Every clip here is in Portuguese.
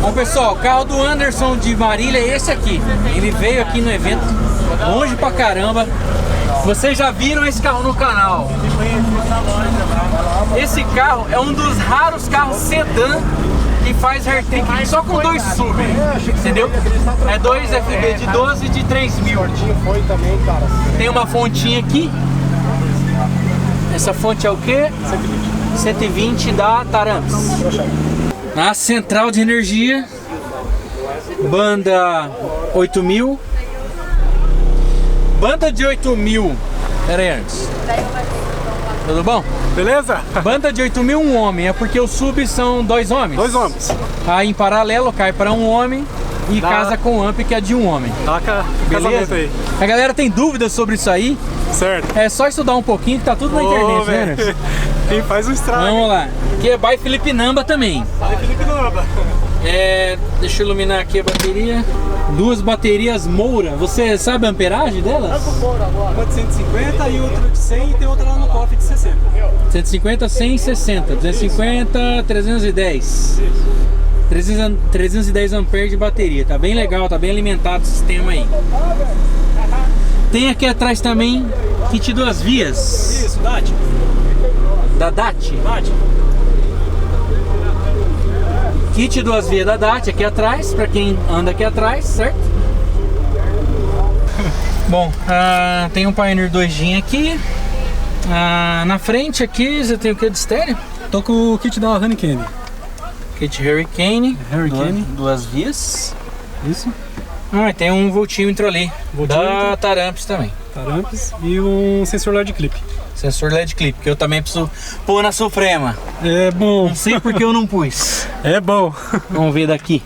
Bom pessoal, o carro do Anderson de Marília é esse aqui. Ele veio aqui no evento, longe pra caramba. Vocês já viram esse carro no canal. Esse carro é um dos raros carros sedã que faz Hairtrick só com 2 sub, entendeu? É 2 FB de 12 de 3.000. Tem uma fontinha aqui. Essa fonte é o quê? 120 da Taramps. Na central de energia, banda 8000. Banda de 8000. Pera aí antes. Tudo bom? Beleza? Banda de 8000, um homem. É porque os sub são 2 homens. 2 homens. Aí em paralelo cai para um homem e casa com o amp que é de um homem. Tá casamento aí. A galera tem dúvidas sobre isso aí. Certo. É só estudar um pouquinho que tá tudo na internet, né, Anderson? Quem faz um estrago. Vamos lá. Aqui é by Felipe Nanba também. Felipe Nanba. Deixa eu iluminar aqui a bateria. 2 baterias Moura. Você sabe a amperagem delas? Uma de 150 e outra de 100 e tem outra lá no cofre de 60. 150, 100 e 60. 250, 310. 310 amperes de bateria. Tá bem legal, tá bem alimentado o sistema aí. Tem aqui atrás também kit 2 vias. Isso, DAT. Da DAT? DAT. Kit 2 vias da DAT aqui atrás, pra quem anda aqui atrás, certo? Bom, tem um Pioneer 2G aqui. Na frente aqui você tem o que de estéreo? Tô com o kit da Hurricane. Kit Hurricane. Duas vias. Isso. E tem um voltímetro ali. Da Taramps também. Taramps e um sensor LED clip. Sensor LED clip, que eu também preciso pôr na Suprema. É bom. Não sei porque eu não pus. É bom. Vamos ver daqui.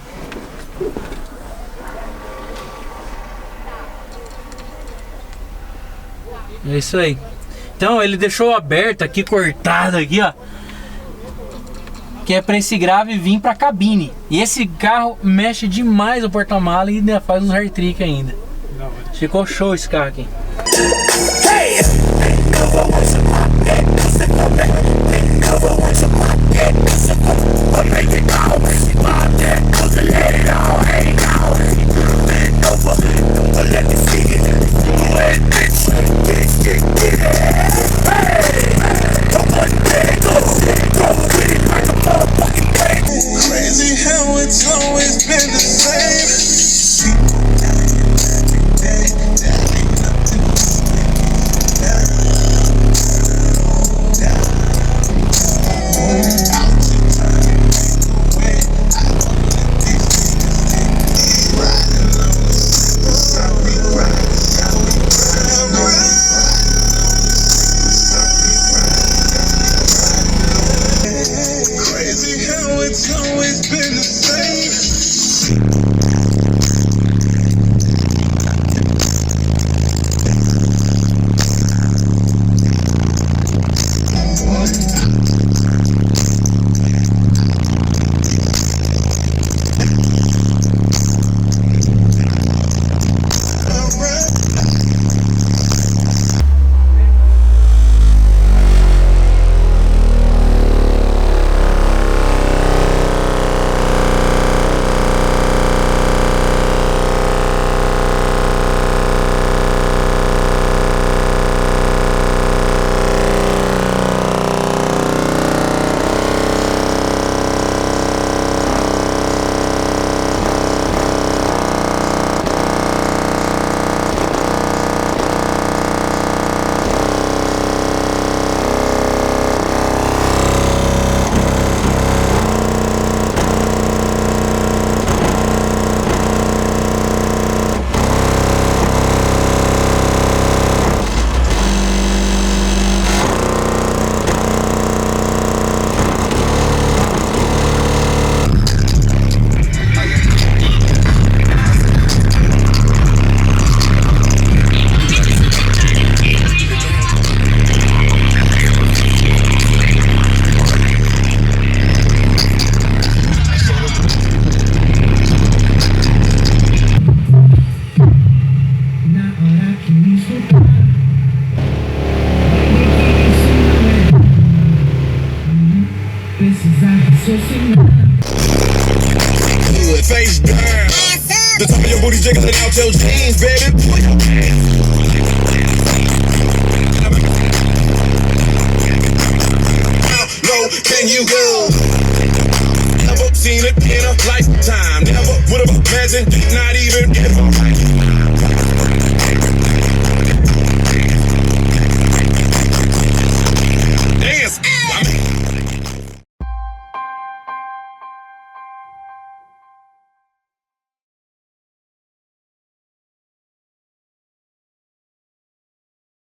É isso aí. Então ele deixou aberto aqui, cortado aqui, ó. Que é pra esse grave vir pra cabine. E esse carro mexe demais o porta-mala e ainda faz uns Hairtrick ainda. Ficou show esse carro aqui. Crazy how it's always been the same. Crazy how it's always been the same. Face down. The top of your booty jiggling out your jeans, baby. How low can you go? Never seen it in a lifetime. Never would have imagined, not even if